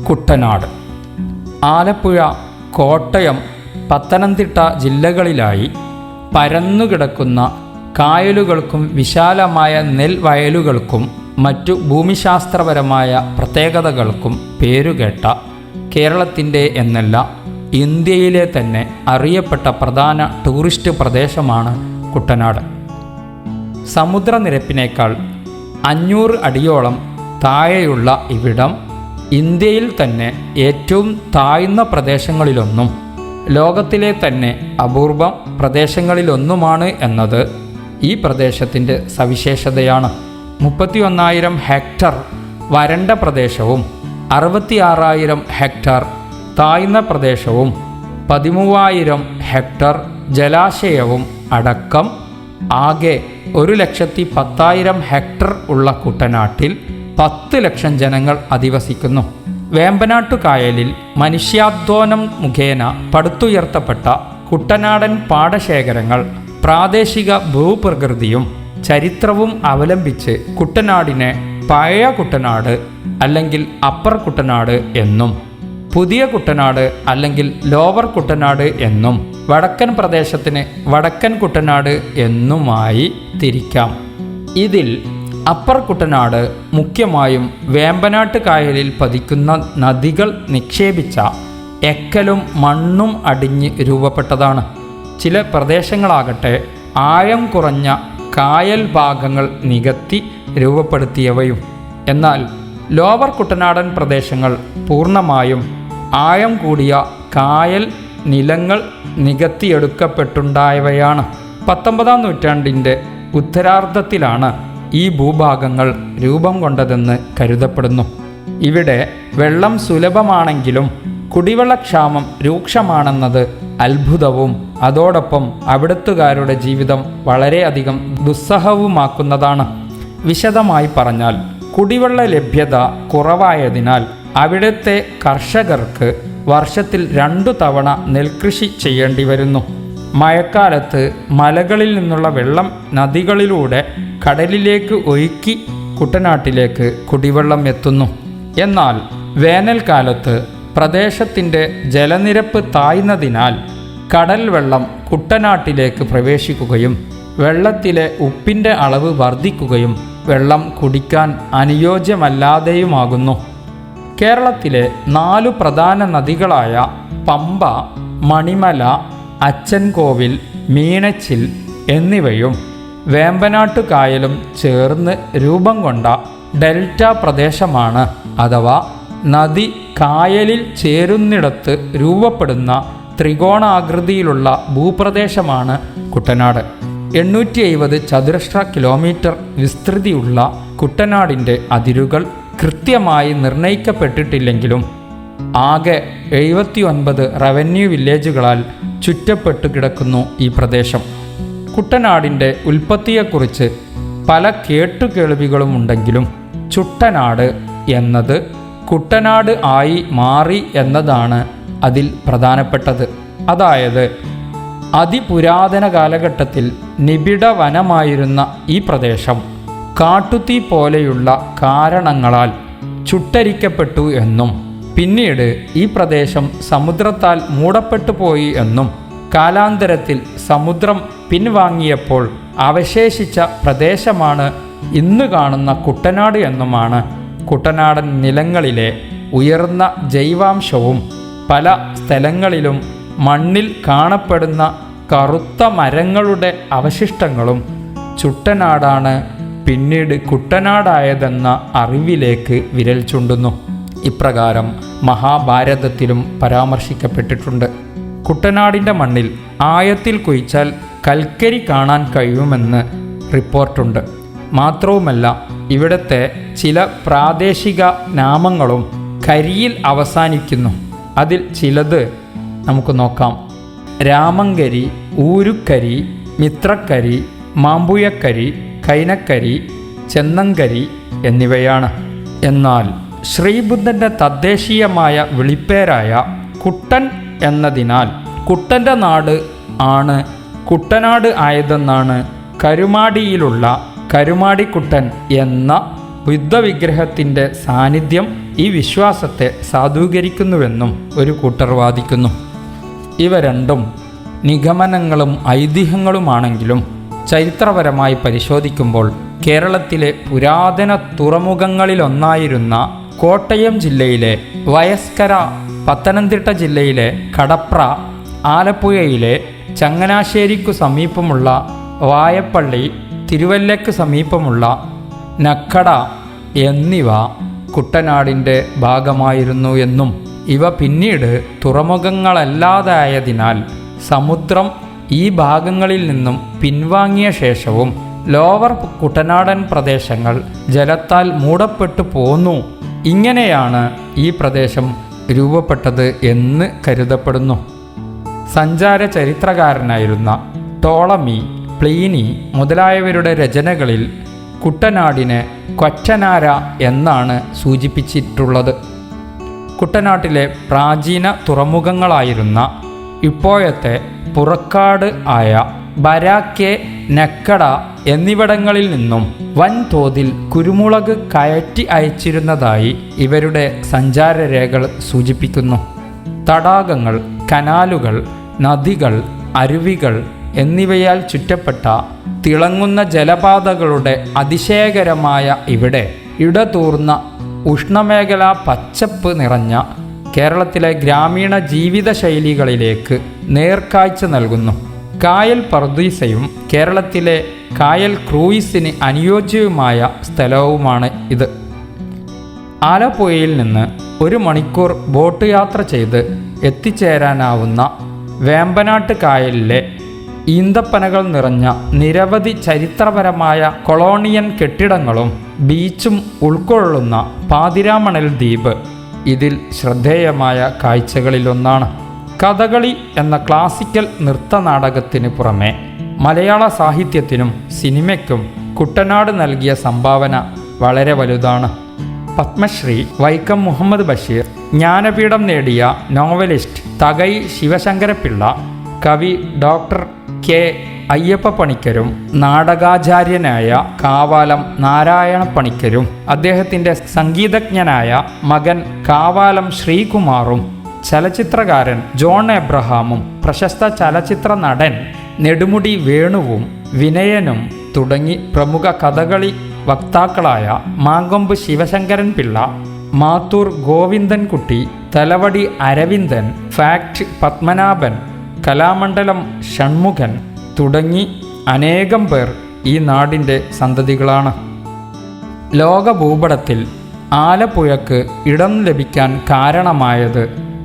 കുട്ടനാട്. ആലപ്പുഴ, കോട്ടയം, പത്തനംതിട്ട ജില്ലകളിലായി പരന്നുകിടക്കുന്ന കായലുകൾക്കും വിശാലമായ നെൽവയലുകൾക്കും മറ്റു ഭൂമിശാസ്ത്രപരമായ പ്രത്യേകതകൾക്കും പേരുകേട്ട കേരളത്തിൻ്റെ എന്നല്ല ഇന്ത്യയിലെ തന്നെ അറിയപ്പെട്ട പ്രധാന ടൂറിസ്റ്റ് പ്രദേശമാണ് കുട്ടനാട്. സമുദ്രനിരപ്പിനേക്കാൾ 500 അടിയോളം താഴെയുള്ള ഇവിടം ഇന്ത്യയിൽ തന്നെ ഏറ്റവും താഴ്ന്ന പ്രദേശങ്ങളിലൊന്നും ലോകത്തിലെ തന്നെ അപൂർവ പ്രദേശങ്ങളിലൊന്നുമാണ് എന്നത് ഈ പ്രദേശത്തിൻ്റെ സവിശേഷതയാണ്. 31,000 ഹെക്ടർ വരണ്ട പ്രദേശവും 66,000 ഹെക്ടർ താഴ്ന്ന പ്രദേശവും 13,000 ഹെക്ടർ ജലാശയവും അടക്കം ആകെ 1,10,000 ഹെക്ടർ ഉള്ള കുട്ടനാട്ടിൽ 10 ലക്ഷം ജനങ്ങൾ അധിവസിക്കുന്നു. വേമ്പനാട്ടുകായലിൽ മനുഷ്യാധ്വാനം മുഖേന പടുത്തുയർത്തപ്പെട്ട കുട്ടനാടൻ പാടശേഖരങ്ങൾ പ്രാദേശിക ഭൂപ്രകൃതിയും ചരിത്രവും അവലംബിച്ച് കുട്ടനാടിനെ പഴയ കുട്ടനാട് അല്ലെങ്കിൽ അപ്പർ കുട്ടനാട് എന്നും പുതിയ കുട്ടനാട് അല്ലെങ്കിൽ ലോവർ കുട്ടനാട് എന്നും വടക്കൻ പ്രദേശത്തിന് വടക്കൻ കുട്ടനാട് എന്നുമായി തിരിക്കാം. ഇതിൽ അപ്പർ കുട്ടനാട് മുഖ്യമായും വേമ്പനാട്ട് കായലിൽ പതിക്കുന്ന നദികൾ നിക്ഷേപിച്ച എക്കലും മണ്ണും അടിഞ്ഞ് രൂപപ്പെട്ടതാണ്. ചില പ്രദേശങ്ങളാകട്ടെ ആഴം കുറഞ്ഞ കായൽ ഭാഗങ്ങൾ നികത്തി രൂപപ്പെടുത്തിയവയും. എന്നാൽ ലോവർ കുട്ടനാടൻ പ്രദേശങ്ങൾ പൂർണ്ണമായും ആഴം കൂടിയ കായൽ നിലങ്ങൾ നികത്തിയെടുക്കപ്പെട്ടുണ്ടായവയാണ്. 19-ാം നൂറ്റാണ്ടിൻ്റെ ഉത്തരാർദ്ധത്തിലാണ് ഈ ഭൂഭാഗങ്ങൾ രൂപം കൊണ്ടതെന്ന് കരുതപ്പെടുന്നു. ഇവിടെ വെള്ളം സുലഭമാണെങ്കിലും കുടിവെള്ളക്ഷാമം രൂക്ഷമാണെന്നത് അത്ഭുതവും അതോടൊപ്പം അവിടുത്തുകാരുടെ ജീവിതം വളരെയധികം ദുസ്സഹവുമാക്കുന്നതാണ്. വിശദമായി പറഞ്ഞാൽ കുടിവെള്ള ലഭ്യത കുറവായതിനാൽ അവിടുത്തെ കർഷകർക്ക് വർഷത്തിൽ 2 തവണ നെൽകൃഷി ചെയ്യേണ്ടി വരുന്നു. മഴക്കാലത്ത് മലകളിൽ നിന്നുള്ള വെള്ളം നദികളിലൂടെ കടലിലേക്ക് ഒഴുക്കി കുട്ടനാട്ടിലേക്ക് കുടിവെള്ളം എത്തുന്നു. എന്നാൽ വേനൽക്കാലത്ത് പ്രദേശത്തിൻ്റെ ജലനിരപ്പ് താഴ്ന്നതിനാൽ കടൽ വെള്ളം കുട്ടനാട്ടിലേക്ക് പ്രവേശിക്കുകയും വെള്ളത്തിലെ ഉപ്പിൻ്റെ അളവ് വർദ്ധിക്കുകയും വെള്ളം കുടിക്കാൻ അനുയോജ്യമല്ലാതെയുമാകുന്നു. കേരളത്തിലെ 4 പ്രധാന നദികളായ പമ്പ, മണിമല, അച്ചൻകോവിൽ, മീനച്ചിൽ എന്നിവയും വേമ്പനാട്ടുകായലും ചേർന്ന് രൂപം കൊണ്ട ഡെൽറ്റ പ്രദേശമാണ്. അഥവാ നദി കായലിൽ ചേരുന്നിടത്ത് രൂപപ്പെടുന്ന ത്രികോണാകൃതിയിലുള്ള ഭൂപ്രദേശമാണ് കുട്ടനാട്. 870 ചതുരശ്ര കിലോമീറ്റർ വിസ്തൃതിയുള്ള കുട്ടനാടിൻ്റെ അതിരുകൾ കൃത്യമായി നിർണയിക്കപ്പെട്ടിട്ടില്ലെങ്കിലും ആകെ 79 റവന്യൂ വില്ലേജുകളാൽ ചുറ്റപ്പെട്ടു കിടക്കുന്നു ഈ പ്രദേശം. കുട്ടനാടിൻ്റെ ഉൽപ്പത്തിയെക്കുറിച്ച് പല കേട്ടുകേൾവികളുമുണ്ടെങ്കിലും ചുട്ടനാട് എന്നത് കുട്ടനാട് ആയി മാറി എന്നതാണ് അതിൽ പ്രധാനപ്പെട്ടത്. അതായത് അതിപുരാതന കാലഘട്ടത്തിൽ നിബിഡ വനമായിരുന്ന ഈ പ്രദേശം കാട്ടുതീ പോലെയുള്ള കാരണങ്ങളാൽ ചുട്ടരിക്കപ്പെട്ടു എന്നും പിന്നീട് ഈ പ്രദേശം സമുദ്രത്താൽ മൂടപ്പെട്ടു പോയി എന്നും കാലാന്തരത്തിൽ സമുദ്രം പിൻവാങ്ങിയപ്പോൾ അവശേഷിച്ച പ്രദേശമാണ് ഇന്ന് കാണുന്ന കുട്ടനാട് എന്നുമാണ് കുട്ടനാടൻ നിലങ്ങളിലെ ഉയർന്ന ജൈവാംശവും പല സ്ഥലങ്ങളിലും മണ്ണിൽ കാണപ്പെടുന്ന കറുത്ത മരങ്ങളുടെ അവശിഷ്ടങ്ങളും ചുട്ടനാടാണ് പിന്നീട് കുട്ടനാടായതെന്ന അറിവിലേക്ക് വിരൽ ചൂണ്ടുന്നു. ഇപ്രകാരം മഹാഭാരതത്തിലും പരാമർശിക്കപ്പെട്ടിട്ടുണ്ട്. കുട്ടനാടിൻ്റെ മണ്ണിൽ ആഴത്തിൽ കുഴിച്ചാൽ കൽക്കരി കാണാൻ കഴിയുമെന്ന് റിപ്പോർട്ടുണ്ട്. മാത്രവുമല്ല ഇവിടുത്തെ ചില പ്രാദേശിക നാമങ്ങളും കരിയിൽ അവസാനിക്കുന്നു. അതിൽ ചിലത് നമുക്ക് നോക്കാം. രാമങ്കരി, ഊരുക്കരി, മിത്രക്കരി, മാമ്പുഴക്കരി, കൈനക്കരി, ചെന്നങ്കരി എന്നിവയാണ്. എന്നാൽ ശ്രീബുദ്ധൻ്റെ തദ്ദേശീയമായ വിളിപ്പേരായ കുട്ടൻ എന്നതിനാൽ കുട്ടൻ്റെ നാട് ആണ് കുട്ടനാട് ആയതെന്നാണ് കരുമാടിയിലുള്ള കരുമാടിക്കുട്ടൻ എന്ന ബുദ്ധവിഗ്രഹത്തിൻ്റെ സാന്നിധ്യം ഈ വിശ്വാസത്തെ സാധൂകരിക്കുന്നുവെന്നും ഒരു കൂട്ടർ വാദിക്കുന്നു. ഇവ രണ്ടും നിഗമനങ്ങളും ഐതിഹ്യങ്ങളുമാണെങ്കിലും ചരിത്രപരമായി പരിശോധിക്കുമ്പോൾ കേരളത്തിലെ പുരാതന തുറമുഖങ്ങളിലൊന്നായിരുന്ന കോട്ടയം ജില്ലയിലെ വയസ്കര, പത്തനംതിട്ട ജില്ലയിലെ കടപ്ര, ആലപ്പുഴയിലെ ചങ്ങനാശ്ശേരിക്കു സമീപമുള്ള വായപ്പള്ളി, തിരുവല്ലയ്ക്ക് സമീപമുള്ള നക്കട എന്നിവ കുട്ടനാടിൻ്റെ ഭാഗമായിരുന്നു എന്നും ഇവ പിന്നീട് തുറമുഖങ്ങളല്ലാതായതിനാൽ സമുദ്രം ഈ ഭാഗങ്ങളിൽ നിന്നും പിൻവാങ്ങിയ ശേഷവും ലോവർ കുട്ടനാടൻ പ്രദേശങ്ങൾ ജലത്താൽ മൂടപ്പെട്ടു പോന്നു. ഇങ്ങനെയാണ് ഈ പ്രദേശം രൂപപ്പെട്ടത് എന്ന് കരുതപ്പെടുന്നു. സഞ്ചാര ചരിത്രകാരനായിരുന്ന ടോളമി, പ്ലീനി മുതലായവരുടെ രചനകളിൽ കുട്ടനാടിനെ കൊറ്റനാര എന്നാണ് സൂചിപ്പിച്ചിട്ടുള്ളത്. കുട്ടനാട്ടിലെ പ്രാചീന തുറമുഖങ്ങളായിരുന്ന ഇപ്പോഴത്തെ പുറക്കാട് ആയ ബരാക്കെ, നക്കട എന്നിവിടങ്ങളിൽ നിന്നും വൻതോതിൽ കുരുമുളക് കയറ്റി അയച്ചിരുന്നതായി ഇവരുടെ സഞ്ചാരരേഖകൾ സൂചിപ്പിക്കുന്നു. തടാകങ്ങൾ, കനാലുകൾ, നദികൾ, അരുവികൾ എന്നിവയാൽ ചുറ്റപ്പെട്ട തിളങ്ങുന്ന ജലപാതകളുടെ അതിശയകരമായ ഇവിടെ ഇടതൂർന്ന ഉഷ്ണമേഖലാ പച്ചപ്പ് നിറഞ്ഞ കേരളത്തിലെ ഗ്രാമീണ ജീവിതശൈലികളിലേക്ക് നേർക്കാഴ്ച നൽകുന്നു. കായൽ പർദീസയും കേരളത്തിലെ കായൽ ക്രൂയിസിന് അനുയോജ്യവുമായ സ്ഥലവുമാണ് ഇത്. ആലപ്പുഴയിൽ നിന്ന് 1 മണിക്കൂർ ബോട്ട് യാത്ര ചെയ്ത് എത്തിച്ചേരാനാവുന്ന വേമ്പനാട്ട് കായലിലെ ഈന്തപ്പനകൾ നിറഞ്ഞ നിരവധി ചരിത്രപരമായ കൊളോണിയൻ കെട്ടിടങ്ങളും ബീച്ചും ഉൾക്കൊള്ളുന്ന പാതിരാമണൽ ദ്വീപ് ഇതിൽ ശ്രദ്ധേയമായ കാഴ്ചകളിലൊന്നാണ്. കഥകളി എന്ന ക്ലാസിക്കൽ നൃത്തനാടകത്തിന് പുറമെ മലയാള സാഹിത്യത്തിനും സിനിമയ്ക്കും കുട്ടനാട് നൽകിയ സംഭാവന വളരെ വലുതാണ്. പത്മശ്രീ വൈക്കം മുഹമ്മദ് ബഷീർ, ജ്ഞാനപീഠം നേടിയ നോവലിസ്റ്റ് തകഴി ശിവശങ്കരപ്പിള്ള, കവി ഡോക്ടർ കെ അയ്യപ്പ പണിക്കരും നാടകാചാര്യനായ കാവാലം നാരായണ പണിക്കരും അദ്ദേഹത്തിൻ്റെ സംഗീതജ്ഞനായ മകൻ കാവാലം ശ്രീകുമാറും ചലച്ചിത്രകാരൻ ജോൺ എബ്രഹാമും പ്രശസ്ത ചലച്ചിത്ര നടൻ നെടുമുടി വേണുവും വിനയനും തുടങ്ങി പ്രമുഖ കഥകളി വക്താക്കളായ മാങ്കൊമ്പ് ശിവശങ്കരൻ പിള്ള, മാത്തൂർ ഗോവിന്ദൻകുട്ടി, തലവടി അരവിന്ദൻ, ഫാക്ട് പത്മനാഭൻ, കലാമണ്ഡലം ഷൺമുഖൻ തുടങ്ങി അനേകം പേർ ഈ നാടിൻ്റെ സന്തതികളാണ്. ലോകഭൂപടത്തിൽ ആലപ്പുഴക്ക് ഇടം ലഭിക്കാൻ കാരണമായത്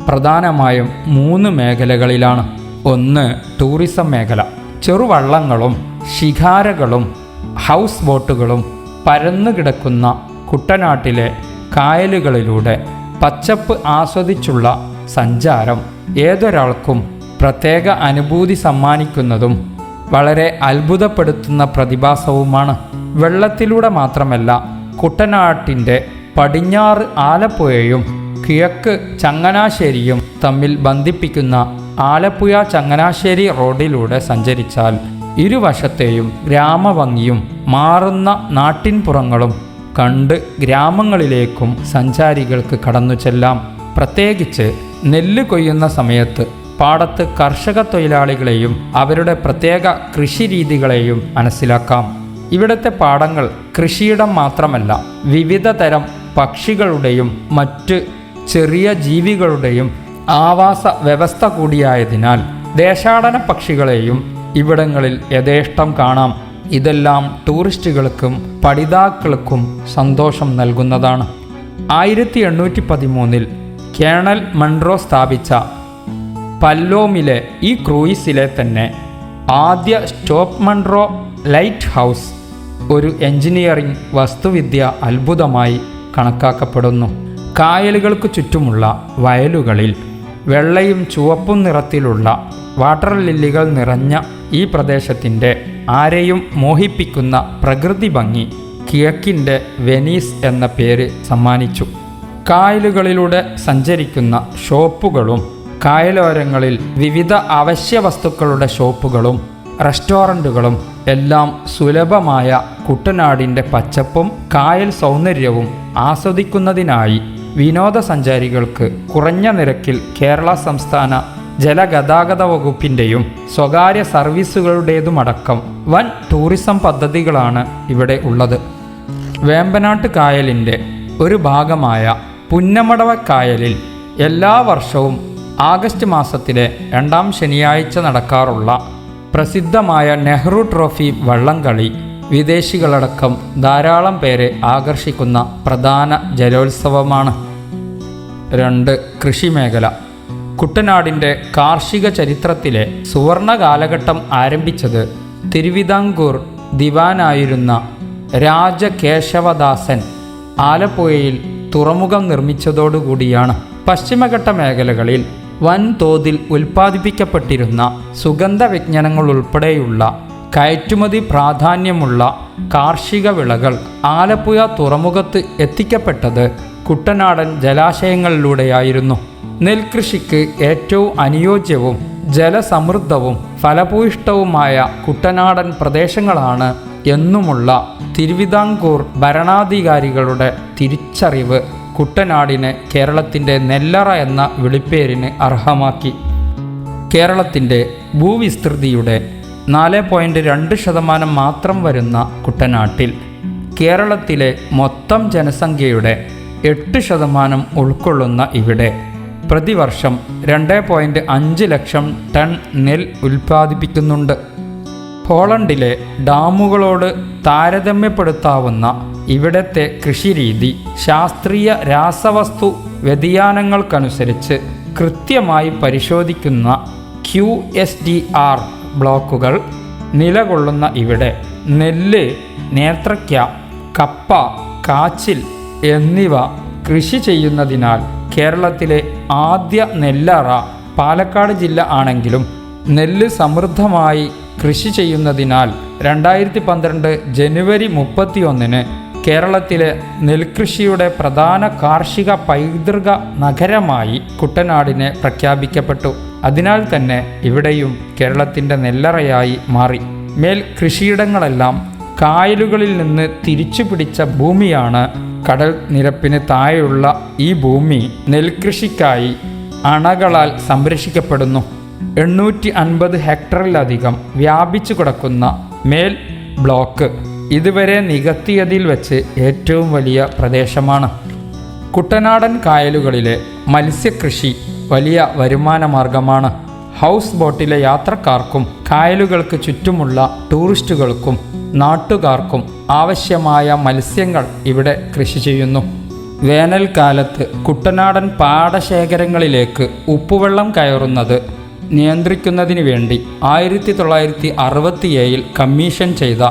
പ്രധാനമായും 3 മേഖലകളിലാണ്. ഒന്ന്, ടൂറിസം മേഖല. ചെറുവള്ളങ്ങളും ശിഖാരകളും ഹൗസ് ബോട്ടുകളും പരന്നുകിടക്കുന്ന കുട്ടനാട്ടിലെ കായലുകളിലൂടെ പച്ചപ്പ് ആസ്വദിച്ചുള്ള സഞ്ചാരം ഏതൊരാൾക്കും പ്രത്യേക അനുഭൂതി സമ്മാനിക്കുന്നതും വളരെ അത്ഭുതപ്പെടുത്തുന്ന പ്രതിഭാസവുമാണ്. വെള്ളത്തിലൂടെ മാത്രമല്ല, കുട്ടനാട്ടിൻ്റെ പടിഞ്ഞാറ് ആലപ്പുഴയും കിഴക്ക് ചങ്ങനാശ്ശേരിയും തമ്മിൽ ബന്ധിപ്പിക്കുന്ന ആലപ്പുഴ ചങ്ങനാശ്ശേരി റോഡിലൂടെ സഞ്ചരിച്ചാൽ ഇരുവശത്തെയും ഗ്രാമഭംഗിയും മാറുന്ന നാട്ടിൻപുറങ്ങളും കണ്ട് ഗ്രാമങ്ങളിലേക്കും സഞ്ചാരികൾക്ക് കടന്നു ചെല്ലാം. പ്രത്യേകിച്ച് നെല്ല് കൊയ്യുന്ന സമയത്ത് പാടത്ത് കർഷക തൊഴിലാളികളെയും അവരുടെ പ്രത്യേക കൃഷിരീതികളെയും മനസ്സിലാക്കാം. ഇവിടുത്തെ പാടങ്ങൾ കൃഷിയിടം മാത്രമല്ല, വിവിധ തരം പക്ഷികളുടെയും മറ്റ് ചെറിയ ജീവികളുടെയും ആവാസ വ്യവസ്ഥ കൂടിയായതിനാൽ ദേശാടന പക്ഷികളെയും ഇവിടങ്ങളിൽ യഥേഷ്ടം കാണാം. ഇതെല്ലാം ടൂറിസ്റ്റുകൾക്കും പഠിതാക്കൾക്കും സന്തോഷം നൽകുന്നതാണ്. 1813 കേണൽ മൺറോ സ്ഥാപിച്ച പല്ലോമിലെ ഈ ക്രൂയിസിലെ തന്നെ ആദ്യ സ്റ്റോപ്പ് മൺറോ ലൈറ്റ് ഹൗസ് ഒരു എഞ്ചിനീയറിംഗ് വസ്തുവിദ്യ അത്ഭുതമായി കണക്കാക്കപ്പെടുന്നു. കായലുകൾക്ക് ചുറ്റുമുള്ള വയലുകളിൽ വെള്ളയും ചുവപ്പും നിറത്തിലുള്ള വാട്ടർ ലില്ലികൾ നിറഞ്ഞ ഈ പ്രദേശത്തിൻ്റെ ആരെയും മോഹിപ്പിക്കുന്ന പ്രകൃതി ഭംഗി കിഴക്കിൻ്റെ വെനീസ് എന്ന പേര് സമ്മാനിച്ചു. കായലുകളിലൂടെ സഞ്ചരിക്കുന്ന ഷോപ്പുകളും കായലോരങ്ങളിൽ വിവിധ അവശ്യ വസ്തുക്കളുടെ ഷോപ്പുകളും റെസ്റ്റോറൻറ്റുകളും എല്ലാം സുലഭമായ കുട്ടനാടിൻ്റെ പച്ചപ്പും കായൽ സൗന്ദര്യവും ആസ്വദിക്കുന്നതിനായി വിനോദസഞ്ചാരികൾക്ക് കുറഞ്ഞ നിരക്കിൽ കേരള സംസ്ഥാന ജലഗതാഗത വകുപ്പിൻ്റെയും സ്വകാര്യ സർവീസുകളുടേതുമടക്കം വൻ ടൂറിസം പദ്ധതികളാണ് ഇവിടെ ഉള്ളത്. വേമ്പനാട്ട് കായലിൻ്റെ ഒരു ഭാഗമായ പുന്നമടവ കായലിൽ എല്ലാ വർഷവും ആഗസ്റ്റ് മാസത്തിലെ 2ാം ശനിയാഴ്ച നടക്കാറുള്ള പ്രസിദ്ധമായ നെഹ്റു ട്രോഫി വള്ളംകളി വിദേശികളടക്കം ധാരാളം പേരെ ആകർഷിക്കുന്ന പ്രധാന ജലോത്സവമാണ്. 2. കൃഷിമേഖല. കുട്ടനാടിൻ്റെ കാർഷിക ചരിത്രത്തിലെ സുവർണ കാലഘട്ടം ആരംഭിച്ചത് തിരുവിതാംകൂർ ദിവാനായിരുന്ന രാജകേശവദാസൻ ആലപ്പുഴയിൽ തുറമുഖം നിർമ്മിച്ചതോടുകൂടിയാണ്. പശ്ചിമഘട്ട മേഖലകളിൽ വൻതോതിൽ ഉൽപ്പാദിപ്പിക്കപ്പെട്ടിരുന്ന സുഗന്ധവ്യഞ്ജനങ്ങൾ ഉൾപ്പെടെയുള്ള കയറ്റുമതി പ്രാധാന്യമുള്ള കാർഷിക വിളകൾ ആലപ്പുഴ തുറമുഖത്ത് എത്തിക്കപ്പെട്ടത് കുട്ടനാടൻ ജലാശയങ്ങളിലൂടെയായിരുന്നു. നെൽകൃഷിക്ക് ഏറ്റവും അനുയോജ്യവും ജലസമൃദ്ധവും ഫലഭൂയിഷ്ഠവുമായ കുട്ടനാടൻ പ്രദേശങ്ങളാണ് എന്നുമുള്ള തിരുവിതാംകൂർ ഭരണാധികാരികളുടെ തിരിച്ചറിവ് കുട്ടനാടിനെ കേരളത്തിൻ്റെ നെല്ലറ എന്ന വിളിപ്പേരിന് അർഹമാക്കി. കേരളത്തിൻ്റെ ഭൂവിസ്തൃതിയുടെ 4.2% മാത്രം വരുന്ന കുട്ടനാട്ടിൽ കേരളത്തിലെ മൊത്തം ജനസംഖ്യയുടെ 8% ഉൾക്കൊള്ളുന്ന ഇവിടെ പ്രതിവർഷം 2.5 ലക്ഷം ടൺ നെൽ ഉൽപ്പാദിപ്പിക്കുന്നുണ്ട്. ഹോളണ്ടിലെ ഡാമുകളോട് താരതമ്യപ്പെടുത്താവുന്ന ഇവിടത്തെ കൃഷിരീതി ശാസ്ത്രീയ രാസവസ്തു വ്യതിയാനങ്ങൾക്കനുസരിച്ച് കൃത്യമായി പരിശോധിക്കുന്ന QSDR ബ്ലോക്കുകൾ നിലകൊള്ളുന്ന ഇവിടെ നെല്ല്, നേന്ത്രയ്ക്ക, കപ്പ, കാച്ചിൽ എന്നിവ കൃഷി ചെയ്യുന്നതിനാൽ കേരളത്തിലെ ആദ്യ നെല്ലറ പാലക്കാട് ജില്ല ആണെങ്കിലും നെല്ല് സമൃദ്ധമായി കൃഷി ചെയ്യുന്നതിനാൽ 2012 ജനുവരി 31 കേരളത്തിലെ നെൽകൃഷിയുടെ പ്രധാന കാർഷിക പൈതൃക നഗരമായി കുട്ടനാടിനെ പ്രഖ്യാപിക്കപ്പെട്ടു. അതിനാൽ തന്നെ ഇവിടെയും കേരളത്തിൻ്റെ നെല്ലറയായി മാറി. മേൽ കൃഷിയിടങ്ങളെല്ലാം കായലുകളിൽ നിന്ന് തിരിച്ചു പിടിച്ച ഭൂമിയാണ്. കടൽ നിരപ്പിന് താഴെയുള്ള ഈ ഭൂമി നെൽകൃഷിക്കായി അണകളാൽ സംരക്ഷിക്കപ്പെടുന്നു. 850 ഹെക്ടറിലധികം വ്യാപിച്ചു കിടക്കുന്ന മേൽ ബ്ലോക്ക് ഇതുവരെ നികത്തിയതിൽ വെച്ച് ഏറ്റവും വലിയ പ്രദേശമാണ്. കുട്ടനാടൻ കായലുകളിലെ മത്സ്യകൃഷി വലിയ വരുമാന മാർഗമാണ്. ഹൗസ് ബോട്ടിലെ യാത്രക്കാർക്കും കായലുകൾക്ക് ചുറ്റുമുള്ള ടൂറിസ്റ്റുകൾക്കും നാട്ടുകാർക്കും ആവശ്യമായ മത്സ്യങ്ങൾ ഇവിടെ കൃഷി ചെയ്യുന്നു. വേനൽക്കാലത്ത് കുട്ടനാടൻ പാടശേഖരങ്ങളിലേക്ക് ഉപ്പുവെള്ളം കയറുന്നത് നിയന്ത്രിക്കുന്നതിന് വേണ്ടി 1967 കമ്മീഷൻ ചെയ്ത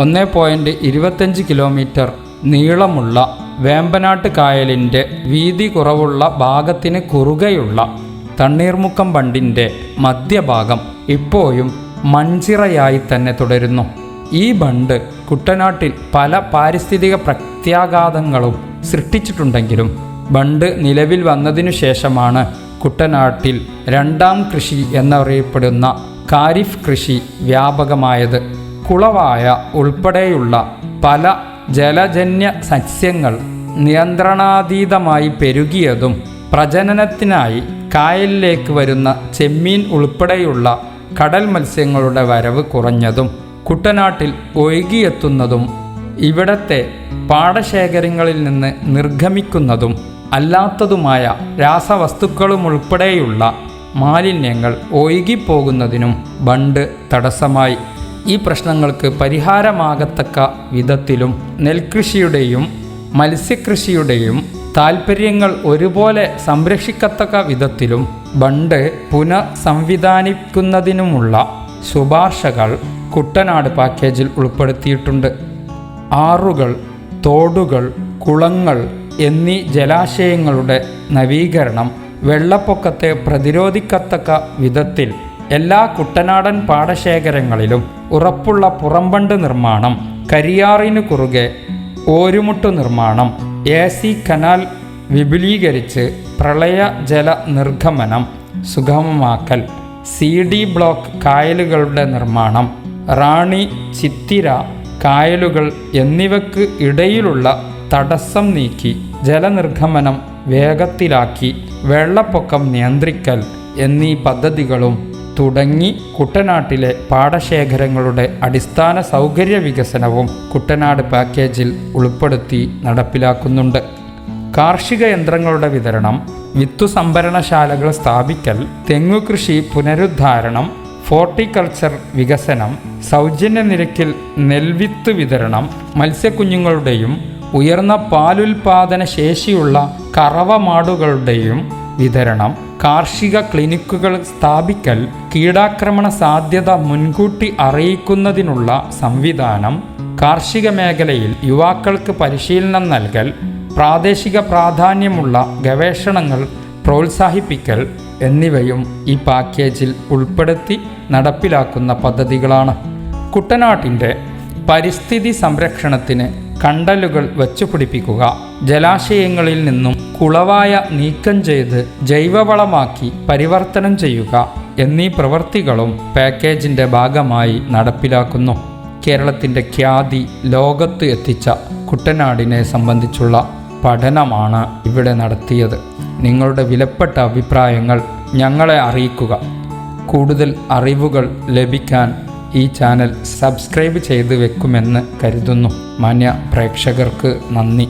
1.25 കിലോമീറ്റർ നീളമുള്ള വേമ്പനാട്ട് കായലിൻ്റെ വീതി കുറവുള്ള ഭാഗത്തിന് കുറുകെയുള്ള തണ്ണീർമുക്കം ബണ്ടിൻ്റെ മധ്യഭാഗം ഇപ്പോഴും മൺചിറയായി തന്നെ തുടരുന്നു. ഈ ബണ്ട് കുട്ടനാട്ടിൽ പല പാരിസ്ഥിതിക പ്രത്യാഘാതങ്ങളും സൃഷ്ടിച്ചിട്ടുണ്ടെങ്കിലും ബണ്ട് നിലവിൽ വന്നതിനു ശേഷമാണ് കുട്ടനാട്ടിൽ 2ാം കൃഷി എന്നറിയപ്പെടുന്ന ഖാരിഫ് കൃഷി വ്യാപകമായത്. കുളവായ ഉൾപ്പെടെയുള്ള പല ജലജന്യ സസ്യങ്ങൾ നിയന്ത്രണാതീതമായി പെരുകിയതും പ്രജനനത്തിനായി കായലിലേക്ക് വരുന്ന ചെമ്മീൻ ഉൾപ്പെടെയുള്ള കടൽ മത്സ്യങ്ങളുടെ വരവ് കുറഞ്ഞതും കുട്ടനാട്ടിൽ ഒഴുകിയെത്തുന്നതും ഇവിടത്തെ പാടശേഖരങ്ങളിൽ നിന്ന് നിർഗമിക്കുന്നതും അല്ലാത്തതുമായ രാസവസ്തുക്കളും ഉൾപ്പെടെയുള്ള മാലിന്യങ്ങൾ ഒഴുകിപ്പോകുന്നതിനും ബണ്ട് തടസ്സമായി. ഈ പ്രശ്നങ്ങൾക്ക് പരിഹാരമാകത്തക്ക വിധത്തിലും നെൽകൃഷിയുടെയും മത്സ്യകൃഷിയുടെയും താൽപ്പര്യങ്ങൾ ഒരുപോലെ സംരക്ഷിക്കത്തക്ക വിധത്തിലും ബണ്ട് പുനഃസംവിധാനിക്കുന്നതിനുമുള്ള ശുപാർശകൾ കുട്ടനാട് പാക്കേജിൽ ഉൾപ്പെടുത്തിയിട്ടുണ്ട്. ആറുകൾ, തോടുകൾ, കുളങ്ങൾ എന്നീ ജലാശയങ്ങളുടെ നവീകരണം, വെള്ളപ്പൊക്കത്തെ പ്രതിരോധിക്കത്തക്ക വിധത്തിൽ എല്ലാ കുട്ടനാടൻ പാടശേഖരങ്ങളിലും ഉറപ്പുള്ള പുറംബണ്ട് നിർമ്മാണം, കരിയാറിനു കുറുകെ ഓരുമുട്ടു നിർമ്മാണം, AC കനാൽ വിപുലീകരിച്ച് പ്രളയ ജല നിർഗമനം സുഗമമാക്കൽ, CD ബ്ലോക്ക് കായലുകളുടെ നിർമ്മാണം, റാണി, ചിത്തിര, കായലുകൾ എന്നിവയ്ക്ക് ഇടയിലുള്ള തടസ്സം നീക്കി ജലനിർഗമനം വേഗത്തിലാക്കി വെള്ളപ്പൊക്കം നിയന്ത്രിക്കൽ എന്നീ പദ്ധതികളും തുടങ്ങി കുട്ടനാട്ടിലെ പാടശേഖരങ്ങളുടെ അടിസ്ഥാന സൗകര്യ വികസനവും കുട്ടനാട് പാക്കേജിൽ ഉൾപ്പെടുത്തി നടപ്പിലാക്കുന്നുണ്ട്. കാർഷിക യന്ത്രങ്ങളുടെ വിതരണം, വിത്തു സംഭരണശാലകൾ സ്ഥാപിക്കൽ, തെങ്ങുകൃഷി പുനരുദ്ധാരണം, ഫോർട്ടിക്കൾച്ചർ വികസനം, സൗജന്യ നിരക്കിൽ നെൽവിത്ത് വിതരണം, മത്സ്യക്കുഞ്ഞുങ്ങളുടെയും ഉയർന്ന പാലുൽപാദന ശേഷിയുള്ള കറവമാടുകളുടെയും വിതരണം, കാർഷിക ക്ലിനിക്കുകൾ സ്ഥാപിക്കൽ, കീടാക്രമണ സാധ്യത മുൻകൂട്ടി അറിയിക്കുന്നതിനുള്ള സംവിധാനം, കാർഷിക മേഖലയിൽ യുവാക്കൾക്ക് പരിശീലനം നൽകൽ, പ്രാദേശിക പ്രാധാന്യമുള്ള ഗവേഷണങ്ങൾ പ്രോത്സാഹിപ്പിക്കൽ എന്നിവയും ഈ പാക്കേജിൽ ഉൾപ്പെടുത്തി നടപ്പിലാക്കുന്ന പദ്ധതികളാണ്. കുട്ടനാട്ടിൻ്റെ പരിസ്ഥിതി സംരക്ഷണത്തിന് കണ്ടലുകൾ വച്ചുപിടിപ്പിക്കുക, ജലാശയങ്ങളിൽ നിന്നും കുളവായ നീക്കം ചെയ്ത് ജൈവവളമാക്കി പരിവർത്തനം ചെയ്യുക എന്നീ പ്രവൃത്തികളും പാക്കേജിൻ്റെ ഭാഗമായി നടപ്പിലാക്കുന്നു. കേരളത്തിൻ്റെ ഖ്യാതി ലോകത്ത് എത്തിച്ച കുട്ടനാടിനെ സംബന്ധിച്ചുള്ള പഠനമാണ് ഇവിടെ നടത്തിയത്. നിങ്ങളുടെ വിലപ്പെട്ട അഭിപ്രായങ്ങൾ ഞങ്ങളെ അറിയിക്കുക. കൂടുതൽ അറിവുകൾ ലഭിക്കാൻ ഈ ചാനൽ സബ്സ്ക്രൈബ് ചെയ്ത് വെക്കുമെന്ന് കരുതുന്നു. മാന്യ പ്രേക്ഷകർക്ക് നന്ദി.